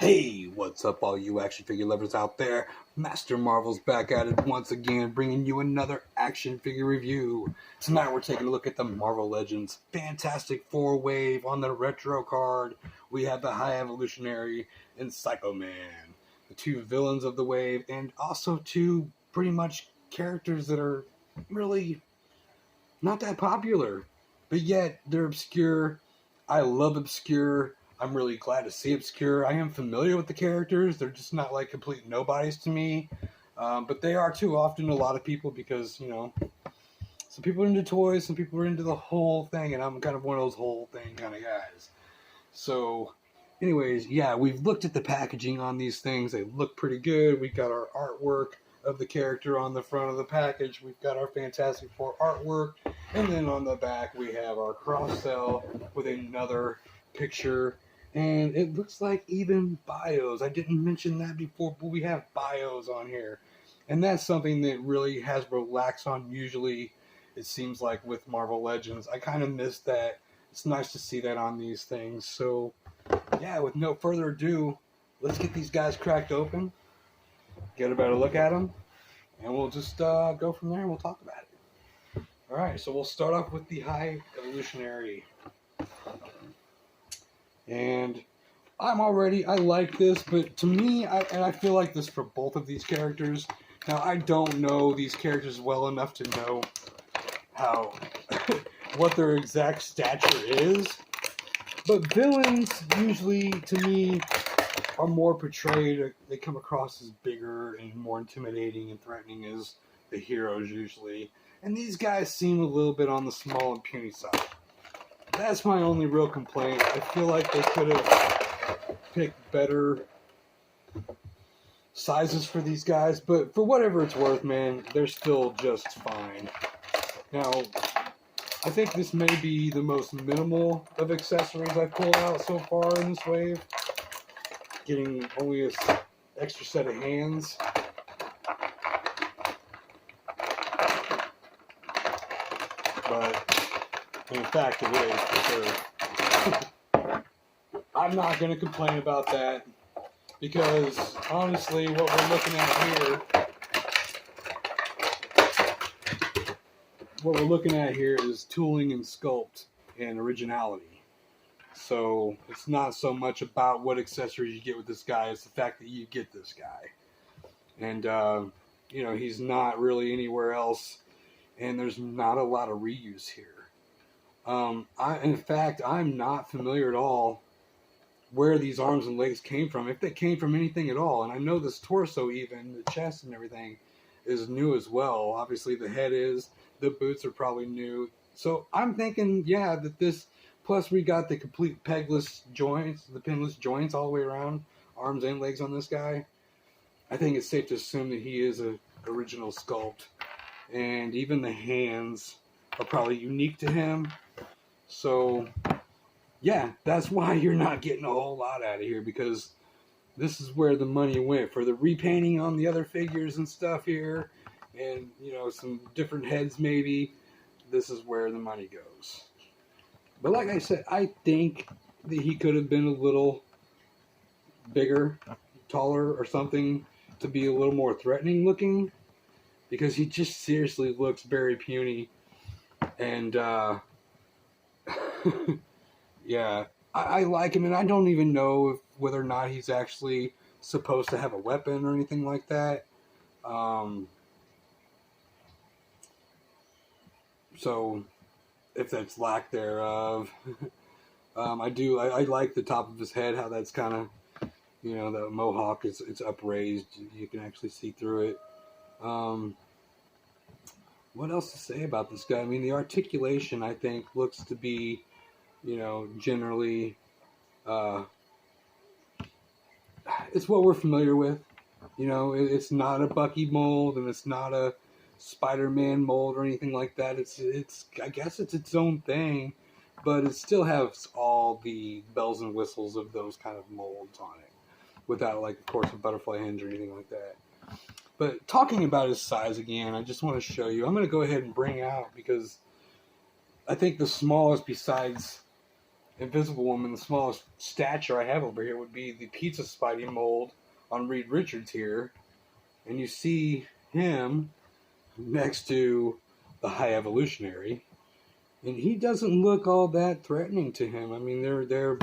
Hey, what's up all you action figure lovers out there? MasterMarvel's back at it once again, bringing you another action figure review. Tonight we're taking a look at the Marvel Legends Fantastic Four Wave on the retro card. We have the High Evolutionary and Psycho Man, the two villains of the wave, and also two pretty much characters that are really not that popular, but yet they're obscure. I love obscure. I'm really glad to see obscure. I am familiar with the characters. They're just not like complete nobodies to me. But they are too often to a lot of people because, some people are into toys, some people are into the whole thing, and I'm kind of one of those whole thing kind of guys. So, anyways, yeah, we've looked at the packaging on these things. They look pretty good. We got our artwork of the character on the front of the package. We've got our Fantastic Four artwork. And then on the back, we have our cross-sell with another picture. And it looks like even bios. I didn't mention that before, but we have bios on here. And that's something that really Hasbro lacks on usually, it seems like, with Marvel Legends. I kind of miss that. It's nice to see that on these things. So, yeah, with no further ado, let's get these guys cracked open, get a better look at them, and we'll just go from there and we'll talk about it. Alright, so we'll start off with the High Evolutionary. And I like this, but to me, I feel like this for both of these characters. Now, I don't know these characters well enough to know how, what their exact stature is, but villains usually, to me, are more portrayed, they come across as bigger and more intimidating and threatening as the heroes usually. And these guys seem a little bit on the small and puny side. That's my only real complaint. I feel like they could have picked better sizes for these guys, but for whatever it's worth, man, they're still just fine. Now, I think this may be the most minimal of accessories I've pulled out so far in this wave. Getting only an extra set of hands. But in fact, it is for sure. I'm not going to complain about that because honestly, what we're looking at here is tooling and sculpt and originality. So it's not so much about what accessories you get with this guy, it's the fact that you get this guy. And, he's not really anywhere else, and there's not a lot of reuse here. In fact, I'm not familiar at all where these arms and legs came from, if they came from anything at all. And I know this torso, even, the chest and everything, is new as well. Obviously, the head is, the boots are probably new. So I'm thinking, yeah, that this... Plus, we got the complete pegless joints, the pinless joints all the way around, arms and legs on this guy. I think it's safe to assume that he is an original sculpt. And even the hands are probably unique to him. So, yeah, that's why you're not getting a whole lot out of here, because this is where the money went. For the repainting on the other figures and stuff here, and, some different heads maybe, this is where the money goes. But like I said, I think that he could have been a little bigger, taller or something to be a little more threatening looking, because he just seriously looks very puny. And, yeah, I like him, and I don't even know whether or not he's actually supposed to have a weapon or anything like that. So... if that's lack thereof. I like the top of his head, how that's kind of, the mohawk it's upraised. You can actually see through it. What else to say about this guy? I mean, the articulation, I think, looks to be, generally, it's what we're familiar with. It's not a Bucky mold, and it's not a Spider-Man mold or anything like that. It's I guess it's its own thing, but it still has all the bells and whistles of those kind of molds on it, without, like, of course, a butterfly hinge or anything like that. But talking about his size again, I just want to show you. I'm going to go ahead and bring out, because I think the smallest besides Invisible Woman, the smallest stature I have over here would be the Pizza Spidey mold on Reed Richards here. And you see him next to the High Evolutionary. And he doesn't look all that threatening to him. I mean, they're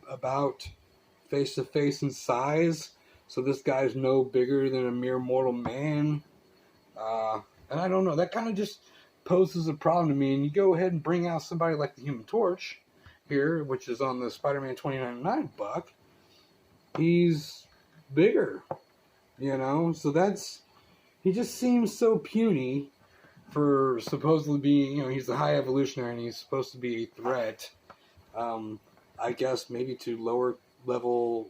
about face to face in size. So this guy's no bigger than a mere mortal man. And I don't know. That kind of just poses a problem to me. And you go ahead and bring out somebody like the Human Torch here, which is on the Spider-Man 2099 buck. He's bigger, you know. So he just seems so puny for supposedly being, you know, he's the High Evolutionary and he's supposed to be a threat. I guess maybe to lower level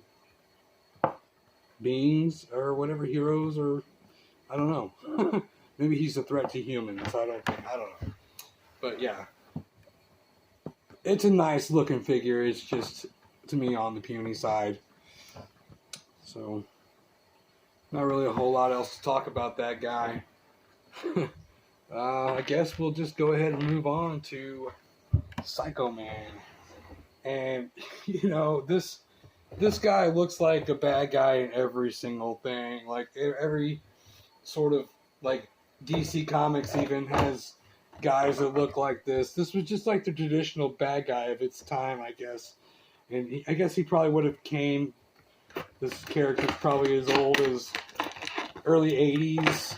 beings or whatever, heroes, or I don't know. Maybe he's a threat to humans. I don't know. But yeah, it's a nice looking figure. It's just, to me, on the puny side. So, not really a whole lot else to talk about that guy. I guess we'll just go ahead and move on to Psycho Man. And, you know, this guy looks like a bad guy in every single thing. Like, every sort of, like, DC Comics even has guys that look like this. This was just like the traditional bad guy of its time, I guess. And I guess he probably would have came, this character's probably as old as early 80s,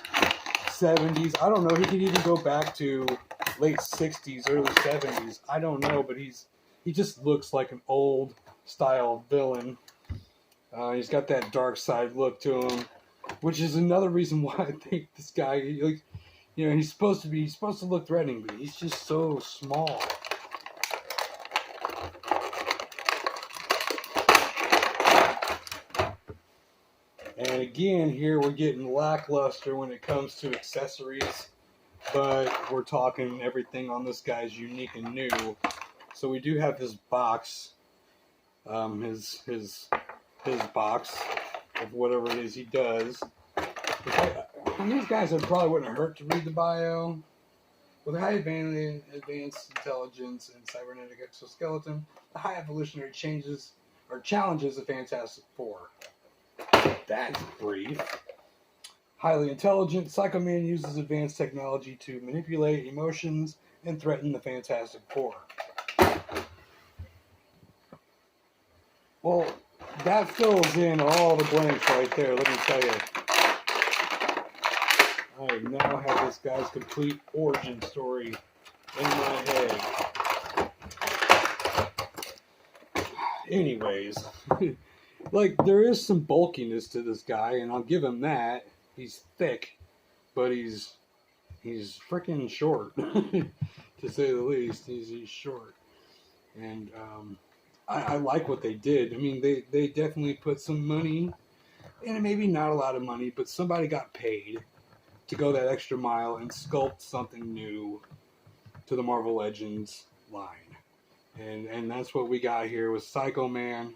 70s. I don't know. He could even go back to late 60s, early 70s. I don't know, but he just looks like an old style villain. He's got that dark side look to him, which is another reason why I think this guy, like, you know, he's supposed to look threatening, but he's just so small. And again, here we're getting lackluster when it comes to accessories, but we're talking everything on this guy's unique and new. So we do have his box, his box of whatever it is he does. And these guys, it probably wouldn't hurt to read the bio. With a high advanced intelligence and cybernetic exoskeleton, the High Evolutionary challenges the Fantastic Four. That's brief. Highly intelligent, Psycho Man uses advanced technology to manipulate emotions and threaten the Fantastic Four. Well, that fills in all the blanks right there, let me tell you. I now have this guy's complete origin story in my head. Anyways, like, there is some bulkiness to this guy, and I'll give him that. He's thick, but he's freaking short, to say the least. He's short. And I like what they did. I mean, they definitely put some money, and maybe not a lot of money, but somebody got paid to go that extra mile and sculpt something new to the Marvel Legends line. And that's what we got here with Psycho Man.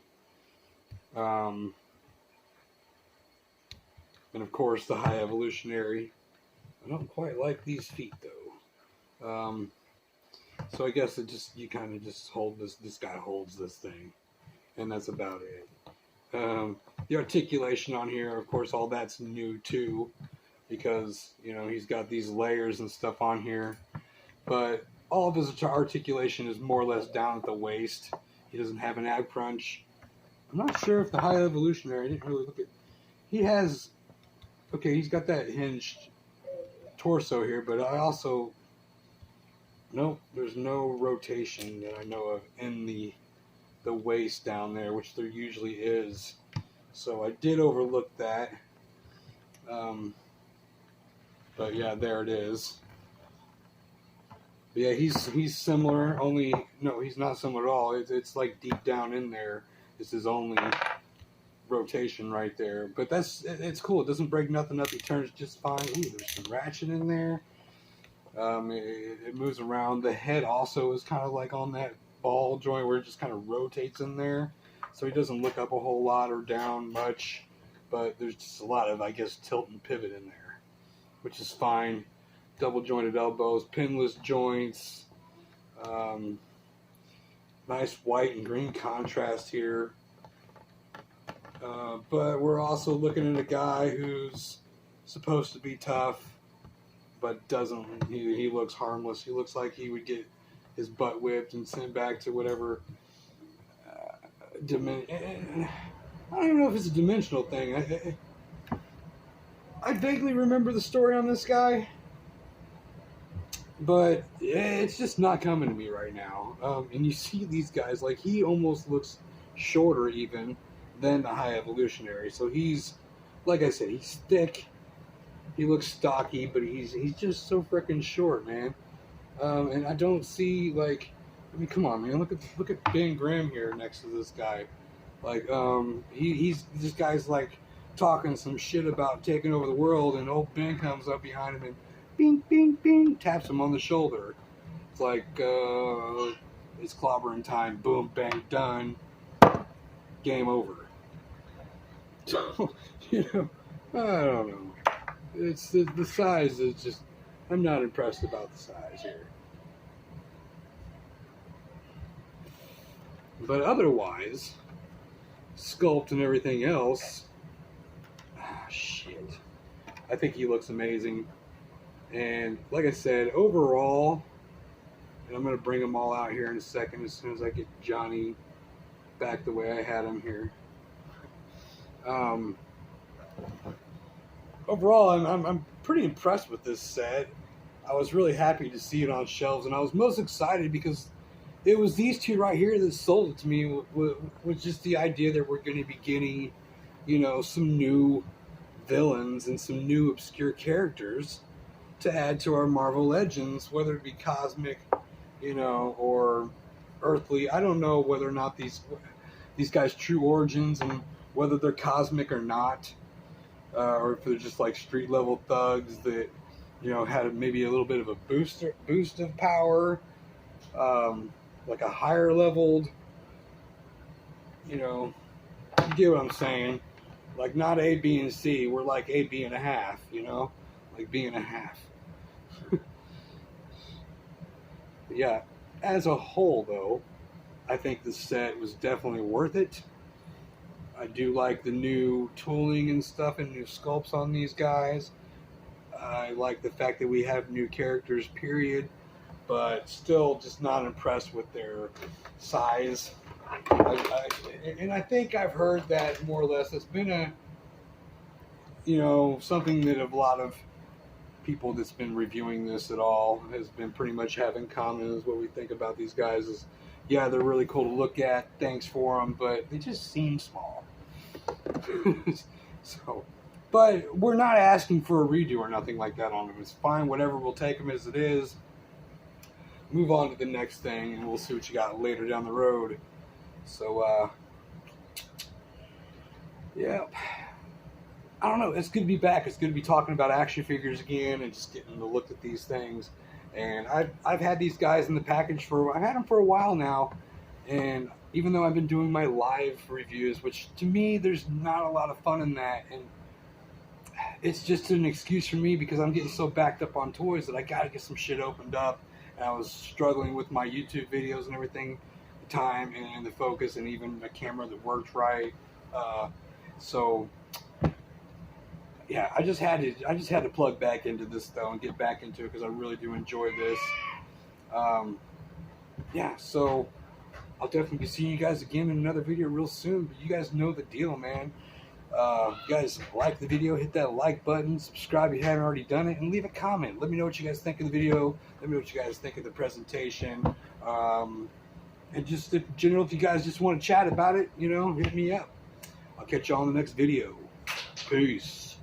And of course the High Evolutionary. I don't quite like these feet though. So I guess you kind of just hold this guy holds this thing. And that's about it. The articulation on here, of course, all that's new too. Because, you know, he's got these layers and stuff on here. But all of his articulation is more or less down at the waist. He doesn't have an ab crunch. I'm not sure if the High Evolutionary, I didn't really look at... He has... Okay, he's got that hinged torso here, but I also... Nope, there's no rotation that I know of in the waist down there, which there usually is. So I did overlook that. But yeah, there it is. But yeah, he's similar. Only no, he's not similar at all. It's like deep down in there. It's his only rotation right there. But it's cool. It doesn't break nothing up. He turns just fine. Ooh, there's some ratchet in there. It moves around. The head also is kind of like on that ball joint where it just kind of rotates in there. So he doesn't look up a whole lot or down much. But there's just a lot of, I guess, tilt and pivot in there, which is fine. Double jointed elbows, pinless joints. Nice white and green contrast here. But we're also looking at a guy who's supposed to be tough, but doesn't. He looks harmless. He looks like he would get his butt whipped and sent back to whatever dimension. I don't even know if it's a dimensional thing. I vaguely remember the story on this guy, but it's just not coming to me right now. And you see these guys, like, he almost looks shorter even than the High Evolutionary. So he's, like I said, he's thick. He looks stocky, but he's just so freaking short, man. And I don't see, like, I mean, come on, man. Look at Ben Grimm here next to this guy. Like, this guy's like talking some shit about taking over the world, and old Ben comes up behind him and bing, bing, bing, taps him on the shoulder. It's like, it's clobbering time. Boom, bang, done. Game over. So, you know, I don't know. It's the size is just, I'm not impressed about the size here. But otherwise, sculpt and everything else, shit. I think he looks amazing. And like I said, overall, and I'm going to bring them all out here in a second as soon as I get Johnny back the way I had him here. Overall, I'm pretty impressed with this set. I was really happy to see it on shelves, and I was most excited because it was these two right here that sold it to me. Was just the idea that we're going to be getting, you know, some new villains and some new obscure characters to add to our Marvel Legends, whether it be cosmic, you know, or earthly. I don't know whether or not these guys' true origins and whether they're cosmic or not, or if they're just like street level thugs that, you know, had maybe a little bit of a boost of power, like a higher leveled, you know, you get what I'm saying? Like not A, B, and C. We're like A, B, and a half, you know, like B and a half. Yeah, as a whole though, I think the set was definitely worth it. I do like the new tooling and stuff and new sculpts on these guys. I like the fact that we have new characters, period, but still just not impressed with their size. And I think I've heard that more or less it's been a, you know, something that a lot of people that's been reviewing this at all has been pretty much have in common is what we think about these guys is, yeah, they're really cool to look at, thanks for them, but they just seem small. So, but we're not asking for a redo or nothing like that on them. It's fine, whatever, we'll take them as it is. Move on to the next thing, and we'll see what you got later down the road. So, yeah. I don't know. It's good to be back. It's good to be talking about action figures again and just getting to look at these things. And I've had these guys in the package I've had them for a while now. And even though I've been doing my live reviews, which to me, there's not a lot of fun in that. And it's just an excuse for me because I'm getting so backed up on toys that I got to get some shit opened up. And I was struggling with my YouTube videos and everything, the time and the focus and even a camera that worked right. So yeah, I just had to plug back into this though and get back into it because I really do enjoy this. Yeah, so I'll definitely be seeing you guys again in another video real soon. But you guys know the deal, man. You guys like the video, hit that like button, subscribe if you haven't already done it, and leave a comment. Let me know what you guys think of the video. Let me know what you guys think of the presentation. And just in general, if you guys just want to chat about it, you know, hit me up. I'll catch you all in the next video. Peace.